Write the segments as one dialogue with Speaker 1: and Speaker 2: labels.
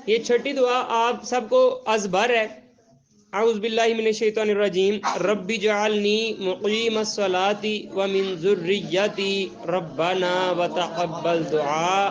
Speaker 1: یہ چھٹی دعا آپ سب کو ازبر ہے. اعوذ باللہ من الشیطان الرجیم رب اجعلنی مقیم الصلاۃ ومن ذریتی ربنا وتقبل دعاء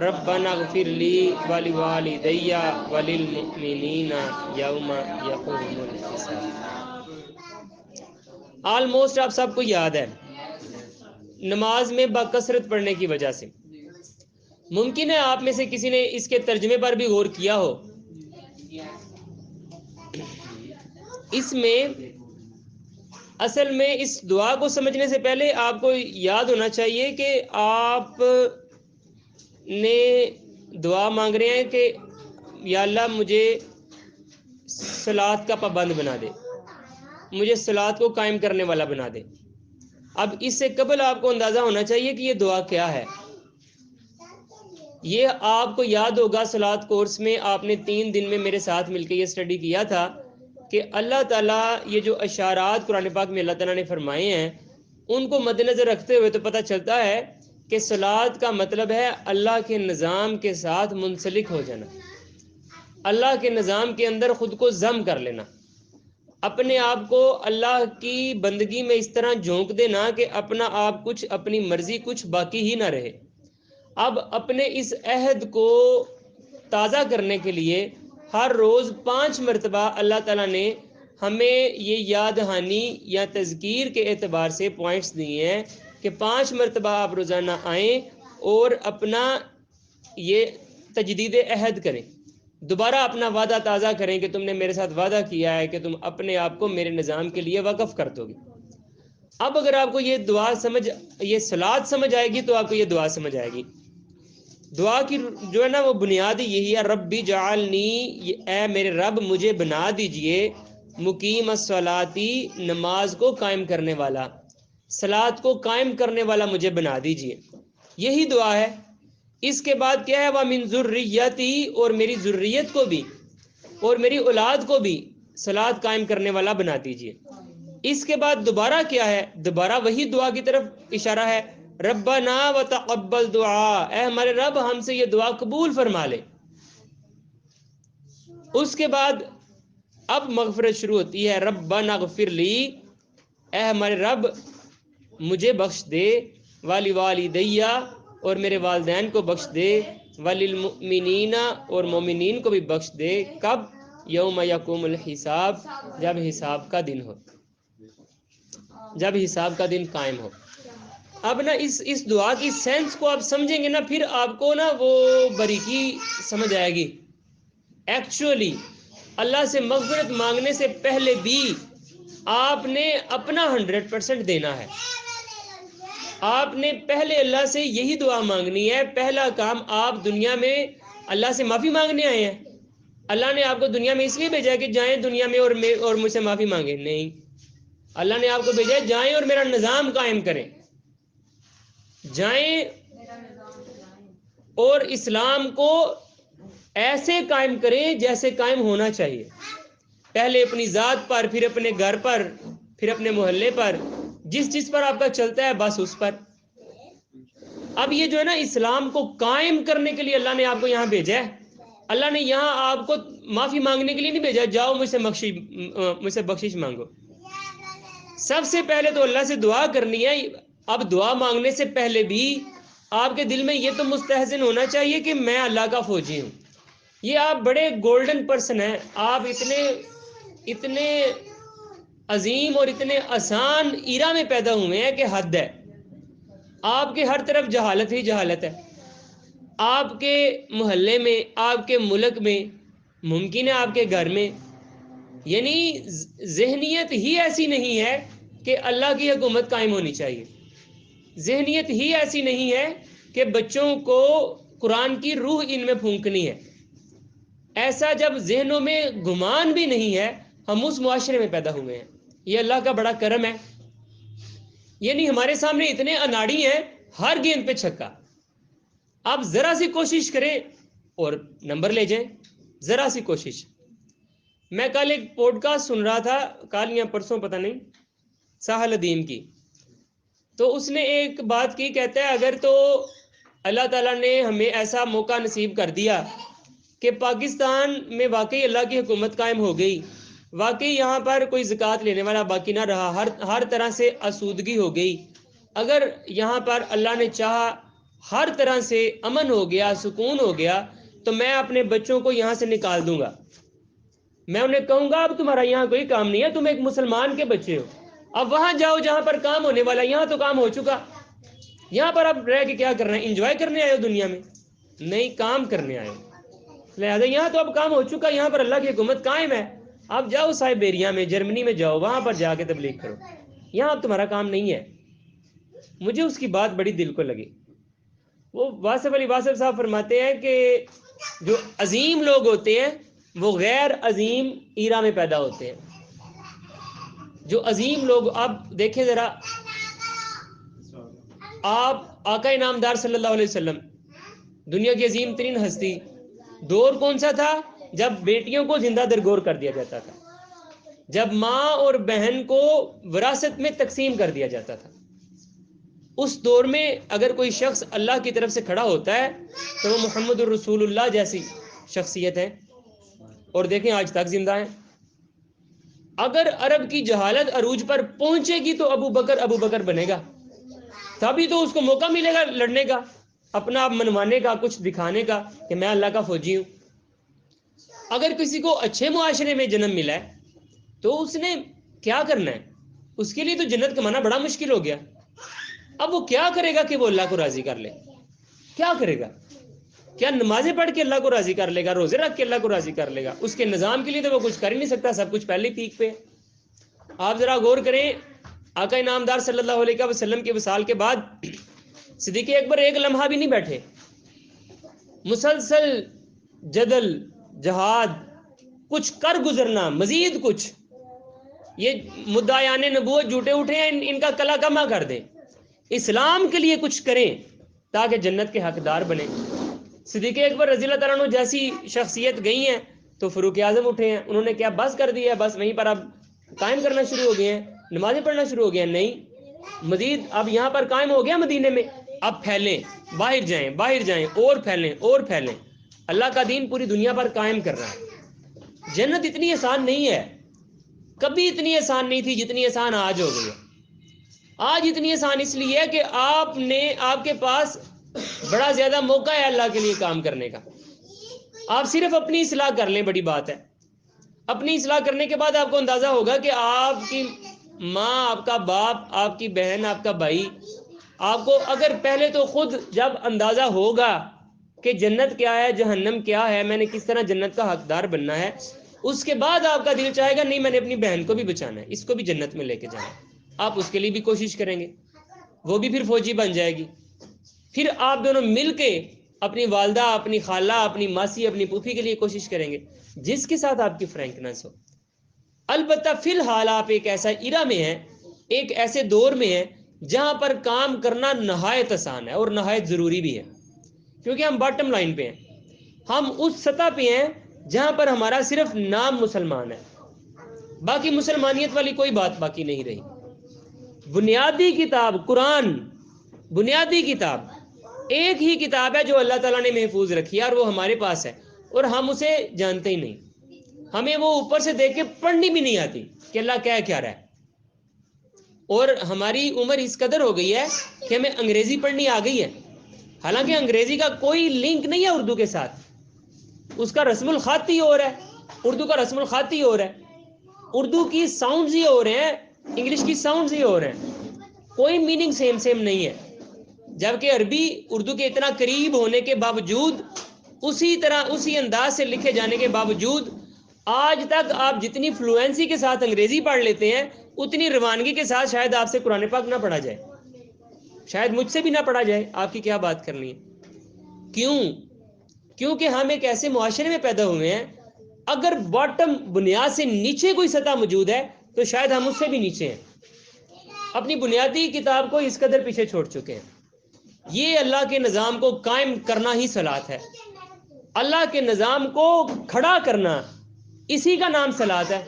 Speaker 1: ربنا اغفر لی ولوالدی وللمؤمنین یوم یقوم الحساب. آلموسٹ آپ سب کو یاد ہے نماز میں بکثرت پڑھنے کی وجہ سے. ممکن ہے آپ میں سے کسی نے اس کے ترجمے پر بھی غور کیا ہو. اس میں اصل میں اس دعا کو سمجھنے سے پہلے آپ کو یاد ہونا چاہیے کہ آپ نے دعا مانگ رہے ہیں کہ یا اللہ مجھے صلاۃ کا پابند بنا دے، مجھے صلاۃ کو قائم کرنے والا بنا دے. اب اس سے قبل آپ کو اندازہ ہونا چاہیے کہ یہ دعا کیا ہے. یہ آپ کو یاد ہوگا صلاۃ کورس میں آپ نے 3 دن میں میرے ساتھ مل کے یہ اسٹڈی کیا تھا کہ اللہ تعالیٰ یہ جو اشارات قرآن پاک میں اللہ تعالیٰ نے فرمائے ہیں ان کو مد نظر رکھتے ہوئے تو پتہ چلتا ہے کہ صلاۃ کا مطلب ہے اللہ کے نظام کے ساتھ منسلک ہو جانا، اللہ کے نظام کے اندر خود کو ضم کر لینا، اپنے آپ کو اللہ کی بندگی میں اس طرح جھونک دینا کہ اپنا آپ کچھ، اپنی مرضی کچھ باقی ہی نہ رہے. اب اپنے اس عہد کو تازہ کرنے کے لیے ہر روز 5 مرتبہ اللہ تعالیٰ نے ہمیں یہ یاد دہانی یا تذکیر کے اعتبار سے پوائنٹس دیے ہیں کہ 5 مرتبہ آپ روزانہ آئیں اور اپنا یہ تجدید عہد کریں، دوبارہ اپنا وعدہ تازہ کریں کہ تم نے میرے ساتھ وعدہ کیا ہے کہ تم اپنے آپ کو میرے نظام کے لیے وقف کر دو گے. اب اگر آپ کو یہ دعا یہ صلاۃ سمجھ آئے گی تو آپ کو یہ دعا سمجھ آئے گی. دعا کی جو ہے نا وہ بنیاد یہی ہے ربی جعلنی، اے میرے رب مجھے بنا دیجئے مقیم الصلاتی، نماز کو قائم کرنے والا، صلاۃ کو قائم کرنے والا مجھے بنا دیجئے. یہی دعا ہے. اس کے بعد کیا ہے وَمِن ذُرِّيَّتِي، اور میری ذریت کو بھی اور میری اولاد کو بھی صلاۃ قائم کرنے والا بنا دیجئے. اس کے بعد دوبارہ کیا ہے؟ دوبارہ وہی دعا کی طرف اشارہ ہے ربنا وتقبل دعا، اے ہمارے رب ہم سے یہ دعا قبول فرما لے. اس کے بعد اب مغفرت شروع ہوتی ہے ربنا اغفر لی، اے ہمارے رب مجھے بخش دے، والی والدیہ، اور میرے والدین کو بخش دے، وللمؤمنین، اور مومنین کو بھی بخش دے. کب؟ یوم یقوم الحساب، جب حساب کا دن ہو، جب حساب کا دن قائم ہو. اب نا اس دعا کی سینس کو آپ سمجھیں گے نا پھر آپ کو نا وہ باریکی سمجھ آئے گی. ایکچولی اللہ سے مغفرت مانگنے سے پہلے بھی آپ نے اپنا 100% دینا ہے. آپ نے پہلے اللہ سے یہی دعا مانگنی ہے. پہلا کام، آپ دنیا میں اللہ سے معافی مانگنے آئے ہیں. اللہ نے آپ کو دنیا میں اس لیے بھیجا کہ جائیں دنیا میں اور مجھ سے معافی مانگیں؟ نہیں، اللہ نے آپ کو بھیجا جائیں اور میرا نظام قائم کریں، جائیں اور اسلام کو ایسے قائم کریں جیسے قائم ہونا چاہیے. پہلے اپنی ذات پر، پھر اپنے گھر پر، پھر اپنے محلے پر، جس پر آپ کا چلتا ہے بس اس پر. اب یہ جو ہے نا اسلام کو قائم کرنے کے لیے اللہ نے آپ کو یہاں بھیجا ہے. اللہ نے یہاں آپ کو معافی مانگنے کے لیے نہیں بھیجا جاؤ مجھ سے بخشش مانگو. سب سے پہلے تو اللہ سے دعا کرنی ہے. اب دعا مانگنے سے پہلے بھی آپ کے دل میں یہ تو مستحسن ہونا چاہیے کہ میں اللہ کا فوجی ہوں. یہ آپ بڑے گولڈن پرسن ہیں، آپ اتنے عظیم اور اتنے آسان ایرا میں پیدا ہوئے ہیں کہ حد ہے. آپ کے ہر طرف جہالت ہی جہالت ہے. آپ کے محلے میں، آپ کے ملک میں، ممکن ہے آپ کے گھر میں، یعنی ذہنیت ہی ایسی نہیں ہے کہ اللہ کی حکومت قائم ہونی چاہیے. ذہنیت ہی ایسی نہیں ہے کہ بچوں کو قرآن کی روح ان میں پھونکنی ہے. ایسا جب ذہنوں میں گمان بھی نہیں ہے، ہم اس معاشرے میں پیدا ہوئے ہیں. یہ اللہ کا بڑا کرم ہے. یعنی ہمارے سامنے اتنے اناڑی ہیں، ہر گیند پہ چھکا. آپ ذرا سی کوشش کریں اور نمبر لے جائیں، ذرا سی کوشش. میں کل ایک پوڈ کاسٹ سن رہا تھا، کل یا پرسوں پتہ نہیں، ساحل ادیم کی. تو اس نے ایک بات کی، کہتا ہے اگر تو اللہ تعالیٰ نے ہمیں ایسا موقع نصیب کر دیا کہ پاکستان میں واقعی اللہ کی حکومت قائم ہو گئی, واقعی یہاں پر کوئی زکوٰۃ لینے والا باقی نہ رہا, ہر طرح سے آسودگی ہو گئی, اگر یہاں پر اللہ نے چاہا ہر طرح سے امن ہو گیا, سکون ہو گیا, تو میں اپنے بچوں کو یہاں سے نکال دوں گا. میں انہیں کہوں گا اب تمہارا یہاں کوئی کام نہیں ہے, تم ایک مسلمان کے بچے ہو, اب وہاں جاؤ جہاں پر کام ہونے والا. یہاں تو کام ہو چکا, یہاں پر اب رہ کے کیا کرنا ہے؟ انجوائے کرنے آئے ہو دنیا میں؟ نہیں, کام کرنے آئے ہو. لہٰذا یہاں تو اب کام ہو چکا, یہاں پر اللہ کی حکومت قائم ہے. آپ جاؤ سائبیریا میں, جرمنی میں جاؤ, وہاں پر جا کے تبلیغ کرو. یہاں اب تمہارا کام نہیں ہے. مجھے اس کی بات بڑی دل کو لگی. وہ واصف علی واصف صاحب فرماتے ہیں کہ جو عظیم لوگ ہوتے ہیں وہ غیر عظیم ایرا میں پیدا ہوتے ہیں. جو عظیم لوگ, آپ دیکھیں ذرا, آپ آقا انعامدار صلی اللہ علیہ وسلم, دنیا کی عظیم ترین ہستی, دور کون سا تھا؟ جب بیٹیوں کو زندہ درگور کر دیا جاتا تھا, جب ماں اور بہن کو وراثت میں تقسیم کر دیا جاتا تھا. اس دور میں اگر کوئی شخص اللہ کی طرف سے کھڑا ہوتا ہے تو وہ محمد الرسول اللہ جیسی شخصیت ہے, اور دیکھیں آج تک زندہ ہیں. اگر عرب کی جہالت عروج پر پہنچے گی تو ابو بکر بنے گا, تبھی تو اس کو موقع ملے گا لڑنے کا, اپنا آپ منوانے کا, کچھ دکھانے کا کہ میں اللہ کا فوجی ہوں. اگر کسی کو اچھے معاشرے میں جنم ملا ہے تو اس نے کیا کرنا ہے؟ اس کے لیے تو جنت کمانا بڑا مشکل ہو گیا. اب وہ کیا کرے گا کہ وہ اللہ کو راضی کر لے؟ کیا کرے گا؟ کیا نمازیں پڑھ کے اللہ کو راضی کر لے گا؟ روزے رکھ کے اللہ کو راضی کر لے گا؟ اس کے نظام کے لیے تو وہ کچھ کر ہی نہیں سکتا, سب کچھ پہلے پیک پہ. آپ ذرا غور کریں, آقا انعامدار صلی اللہ علیہ وسلم کے وصال کے بعد صدیق اکبر ایک لمحہ بھی نہیں بیٹھے. مسلسل جدل, جہاد, کچھ کر گزرنا, مزید کچھ. یہ مدعیان نبوت جھوٹے اٹھے ہیں, ان کا کلا کما کر دیں, اسلام کے لیے کچھ کریں تاکہ جنت کے حقدار بنیں. صدیق اکبر رضی اللہ تعالیٰ عنہ جیسی شخصیت گئی ہیں تو فاروق اعظم اٹھے ہیں, انہوں نے کیا بس کر دیا ہے, بس وہیں پر اب قائم کرنا شروع ہو گئے ہیں, نمازیں پڑھنا شروع ہو گئے ہیں؟ نہیں, مزید اب یہاں پر قائم ہو گیا مدینے میں, اب پھیلیں, باہر جائیں اور پھیلیں. اللہ کا دین پوری دنیا پر قائم کر رہا ہے. جنت اتنی آسان نہیں ہے, کبھی اتنی آسان نہیں تھی جتنی آسان آج ہو گئی ہے. آج اتنی آسان اس لیے ہے کہ آپ کے پاس بڑا زیادہ موقع ہے اللہ کے لیے کام کرنے کا. آپ صرف اپنی اصلاح کر لیں, بڑی بات ہے. اپنی اصلاح کرنے کے بعد آپ کو اندازہ ہوگا کہ آپ کی ماں, آپ کا باپ, آپ کی بہن, آپ کا بھائی, آپ کو اگر پہلے تو خود جب اندازہ ہوگا کہ جنت کیا ہے, جہنم کیا ہے, میں نے کس طرح جنت کا حقدار بننا ہے, اس کے بعد آپ کا دل چاہے گا نہیں میں نے اپنی بہن کو بھی بچانا ہے, اس کو بھی جنت میں لے کے جانا ہے. آپ اس کے لیے بھی کوشش کریں گے, وہ بھی پھر فوجی بن جائے گی. پھر آپ دونوں مل کے اپنی والدہ, اپنی خالہ, اپنی ماسی, اپنی پھوپھی کے لیے کوشش کریں گے جس کے ساتھ آپ کی فرینکنس ہو. البتہ فی الحال آپ ایک ایسا ایرا میں ہیں, ایک ایسے دور میں ہیں جہاں پر کام کرنا نہایت آسان ہے اور نہایت ضروری بھی ہے, کیونکہ ہم باٹم لائن پہ ہیں. ہم اس سطح پہ ہیں جہاں پر ہمارا صرف نام مسلمان ہے, باقی مسلمانیت والی کوئی بات باقی نہیں رہی. بنیادی کتاب قرآن, بنیادی کتاب ایک ہی کتاب ہے جو اللہ تعالیٰ نے محفوظ رکھی ہے, اور وہ ہمارے پاس ہے, اور ہم اسے جانتے ہی نہیں. ہمیں وہ اوپر سے دیکھ کے پڑھنی بھی نہیں آتی کہ اللہ کیا رہا ہے. اور ہماری عمر اس قدر ہو گئی ہے کہ ہمیں انگریزی پڑھنی آ گئی ہے, حالانکہ انگریزی کا کوئی لنک نہیں ہے اردو کے ساتھ. اس کا رسم الخط ہی اور ہے, اردو کا رسم الخط ہی اور ہے. اردو کی ساؤنڈز ہی اور ہیں, انگلش کی ساؤنڈز ہی اور ہیں, کوئی میننگ سیم نہیں ہے. جبکہ عربی اردو کے اتنا قریب ہونے کے باوجود, اسی طرح اسی انداز سے لکھے جانے کے باوجود, آج تک آپ جتنی فلوئنسی کے ساتھ انگریزی پڑھ لیتے ہیں اتنی روانگی کے ساتھ شاید آپ سے قرآن پاک نہ پڑھا جائے, شاید مجھ سے بھی نہ پڑھا جائے. آپ کی کیا بات کرنی ہے؟ کیونکہ ہم ایک ایسے معاشرے میں پیدا ہوئے ہیں, اگر باٹم بنیاد سے نیچے کوئی سطح موجود ہے تو شاید ہم اس سے بھی نیچے ہیں, اپنی بنیادی کتاب کو اس قدر پیچھے چھوڑ چکے ہیں. یہ اللہ کے نظام کو قائم کرنا ہی صلاۃ ہے, اللہ کے نظام کو کھڑا کرنا, اسی کا نام صلاۃ ہے,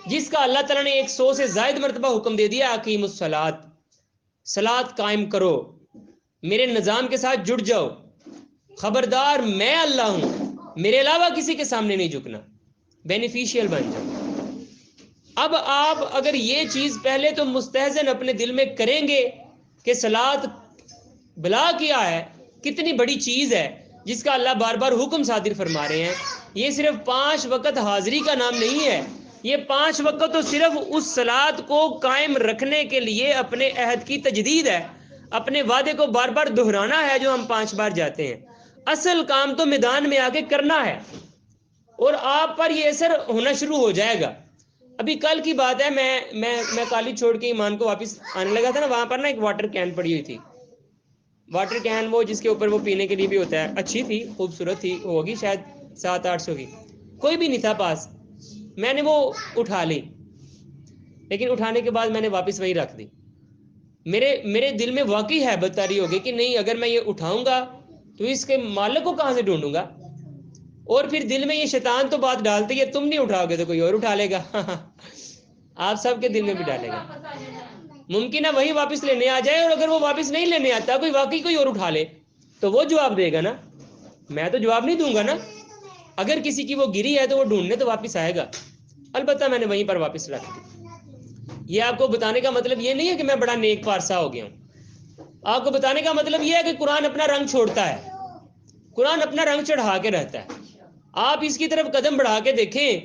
Speaker 1: جس کا اللہ تعالیٰ نے 100 سے زائد مرتبہ حکم دے دیا, اقیم الصلاۃ, صلاۃ قائم کرو, میرے نظام کے ساتھ جڑ جاؤ. خبردار میں اللہ ہوں, میرے علاوہ کسی کے سامنے نہیں جھکنا، بینیفیشیل بن جاؤ۔ اب آپ اگر یہ چیز پہلے تو مستحزن اپنے دل میں کریں گے کہ صلاۃ بلا کیا ہے، کتنی بڑی چیز ہے جس کا اللہ بار بار حکم صادر فرما رہے ہیں، یہ صرف 5 وقت حاضری کا نام نہیں ہے، یہ 5 وقت تو صرف اس صلاۃ کو قائم رکھنے کے لیے اپنے عہد کی تجدید ہے، اپنے وعدے کو بار بار دہرانا ہے جو ہم 5 بار جاتے ہیں۔ اصل کام تو میدان میں آ کے کرنا ہے، اور آپ پر یہ اثر ہونا شروع ہو جائے گا۔ ابھی کل کی بات ہے، میں کالج چھوڑ کے ایمان کو واپس آنے لگا تھا نا، وہاں پر نا ایک واٹر کین پڑی ہوئی تھی، واٹر کین وہ جس کے اوپر وہ پینے کے لیے بھی ہوتا ہے، اچھی تھی، خوبصورت تھی، ہوگی شاید 700-800 کی، کوئی بھی نہیں تھا پاس، میں نے وہ اٹھا لی، لیکن اٹھانے کے بعد میں نے واپس وہیں رکھ دی۔ میرے دل میں واقعی ہیبت طاری ہو گئی کہ نہیں، اگر میں یہ اٹھاؤں گا تو اس کے مالک کو کہاں سے ڈھونڈوں گا، اور پھر دل میں یہ شیطان تو بات ڈالتی ہے تم نہیں اٹھاؤ گے تو کوئی اور اٹھا لے گا آپ سب کے دل میں بھی ڈالے گا، ممکن ہے وہی واپس لینے آ جائے، اور اگر وہ واپس نہیں لینے آتا، کوئی واقعی کوئی اور اٹھا لے تو وہ جواب دے گا نا، میں تو جواب نہیں دوں گا نا۔ اگر کسی کی وہ گری ہے تو وہ ڈھونڈنے تو واپس آئے گا، البتہ میں نے وہیں پر واپس رکھ دی۔ یہ آپ کو بتانے کا مطلب یہ نہیں ہے کہ میں بڑا نیک پارسا ہو گیا ہوں، آپ کو بتانے کا مطلب یہ ہے کہ قرآن اپنا رنگ چھوڑتا ہے، قرآن اپنا رنگ چڑھا کے رہتا ہے، آپ اس کی طرف قدم بڑھا کے دیکھیں،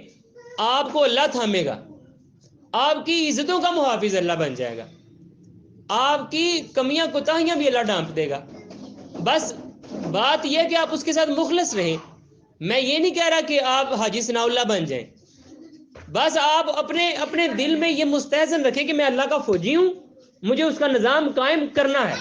Speaker 1: آپ کو اللہ تھامے گا، آپ کی عزتوں کا محافظ اللہ بن جائے گا، آپ کی کمیاں کوتاہیاں بھی اللہ ڈھانپ دے گا۔ بس بات یہ کہ آپ اس کے ساتھ مخلص رہیں۔ میں یہ نہیں کہہ رہا کہ آپ حاجی ثناء اللہ بن جائیں، بس آپ اپنے دل میں یہ مستحسن رکھیں کہ میں اللہ کا فوجی ہوں، مجھے اس کا نظام قائم کرنا ہے۔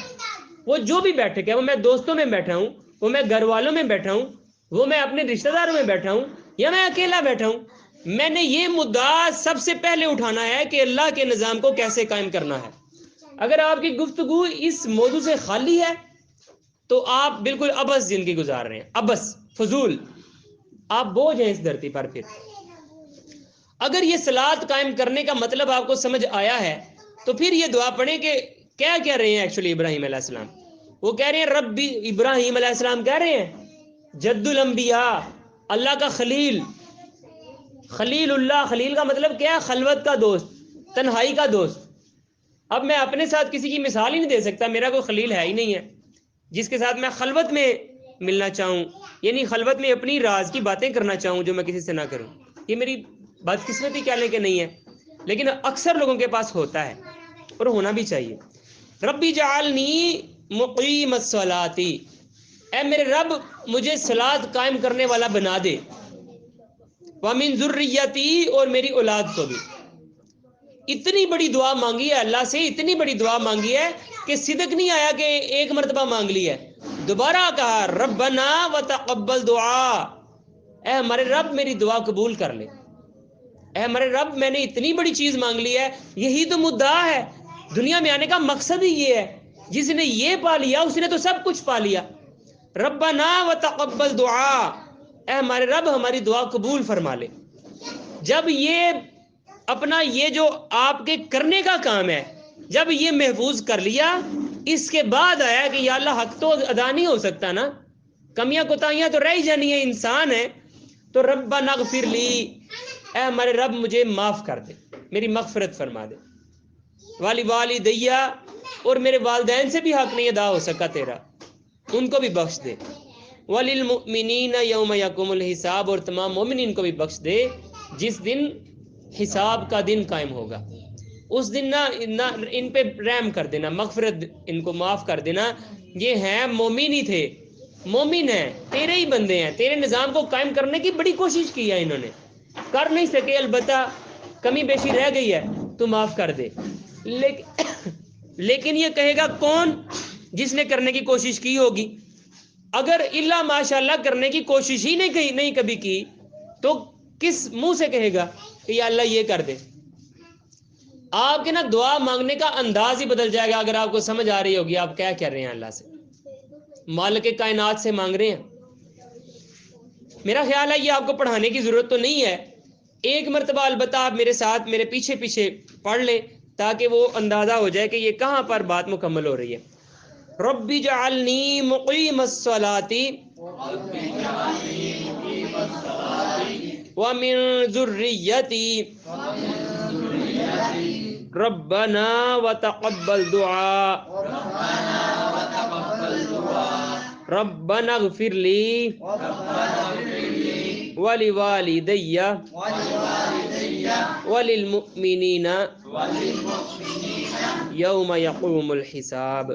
Speaker 1: وہ جو بھی بیٹھے کہ وہ میں دوستوں میں بیٹھا ہوں، وہ میں گھر والوں میں بیٹھا ہوں، وہ میں اپنے رشتہ داروں میں بیٹھا ہوں، یا میں اکیلا بیٹھا ہوں، میں نے یہ مدعا سب سے پہلے اٹھانا ہے کہ اللہ کے نظام کو کیسے قائم کرنا ہے۔ اگر آپ کی گفتگو اس موضوع سے خالی ہے تو آپ بالکل ابس زندگی گزار رہے ہیں، ابس، فضول، آپ بوجھ ہیں اس دھرتی پر۔ پھر اگر یہ صلاۃ قائم کرنے کا مطلب آپ کو سمجھ آیا ہے تو پھر یہ دعا پڑھیں کہ کیا کہہ رہے ہیں ایکچولی ابراہیم علیہ السلام، وہ کہہ رہے ہیں ربی، ابراہیم علیہ السلام کہہ رہے ہیں جد الانبیاء، اللہ کا خلیل، خلیل اللہ، خلیل کا مطلب کیا ہے؟ خلوت کا دوست، تنہائی کا دوست۔ اب میں اپنے ساتھ کسی کی مثال ہی نہیں دے سکتا، میرا کوئی خلیل ہے ہی نہیں ہے جس کے ساتھ میں خلوت میں ملنا چاہوں، یعنی خلوت میں اپنی راز کی باتیں کرنا چاہوں جو میں کسی سے نہ کروں۔ یہ میری بدقسمتی کہہ لیں کہ نہیں ہے، لیکن اکثر لوگوں کے پاس ہوتا ہے اور ہونا بھی چاہیے۔ ربی جعلنی مقیم الصلاۃ، اے میرے رب مجھے صلاۃ قائم کرنے والا بنا دے، ومن ذریتی، اور میری اولاد کو بھی۔ اتنی بڑی دعا مانگی ہے اللہ سے، اتنی بڑی دعا مانگی ہے کہ صدق نہیں آیا کہ ایک مرتبہ مانگ لی ہے، دوبارہ کہا ربنا وتقبل دعا، اے ہمارے رب میری دعا قبول کر لے، اے ہمارے رب میں نے اتنی بڑی چیز مانگ لی ہے۔ یہی تو مدعا ہے، دنیا میں آنے کا مقصد ہی یہ ہے، جس نے یہ پا لیا اس نے تو سب کچھ پا لیا۔ ربنا وتقبل دعا، اے ہمارے رب ہماری دعا قبول فرما لے۔ جب یہ اپنا یہ جو آپ کے کرنے کا کام ہے جب یہ محفوظ کر لیا، اس کے بعد آیا کہ یا اللہ حق تو ادا نہیں ہو سکتا نا، کمیاں کوتاہیاں تو رہ جانی ہے، انسان ہے، تو ربنا اغفر لی، اے ہمارے رب مجھے معاف کر دے، میری مغفرت فرما دے، والی والدیہ، اور میرے والدین سے بھی حق نہیں ادا ہو سکا تیرا، ان کو بھی بخش دے، وللمؤمنین یوم یقوم الحساب، اور تمام مومنین کو بھی بخش دے جس دن حساب کا دن قائم ہوگا، اس دن نہ ان پہ رحم کر دینا، مغفرت ان کو معاف کر دینا، یہ ہیں مومن ہی تھے، مومن ہیں، تیرے ہی بندے ہیں، تیرے نظام کو قائم کرنے کی بڑی کوشش کی ہے، انہوں نے کر نہیں سکے، البتہ کمی بیشی رہ گئی ہے تو معاف کر دے۔ لیکن یہ کہے گا کون؟ جس نے کرنے کی کوشش کی ہوگی۔ اگر الا ماشاء اللہ کرنے کی کوشش ہی نہیں کبھی کی تو کس منہ سے کہے گا کہ یا اللہ یہ کر دے؟ آپ کے نا دعا مانگنے کا انداز ہی بدل جائے گا اگر آپ کو سمجھ آ رہی ہوگی آپ کیا کہہ رہے ہیں اللہ سے، مالک کائنات سے مانگ رہے ہیں۔ میرا خیال ہے یہ آپ کو پڑھانے کی ضرورت تو نہیں ہے، ایک مرتبہ البتہ آپ میرے ساتھ میرے پیچھے پیچھے پڑھ لیں تاکہ وہ اندازہ ہو جائے کہ یہ کہاں پر بات مکمل ہو رہی ہے۔ رب جعلنی مقیم الصلاۃ ومن ذریتی ربنا وتقبل دعاء ربنا اغفر لي ولوالدي وللمؤمنين يوم يقوم الحساب.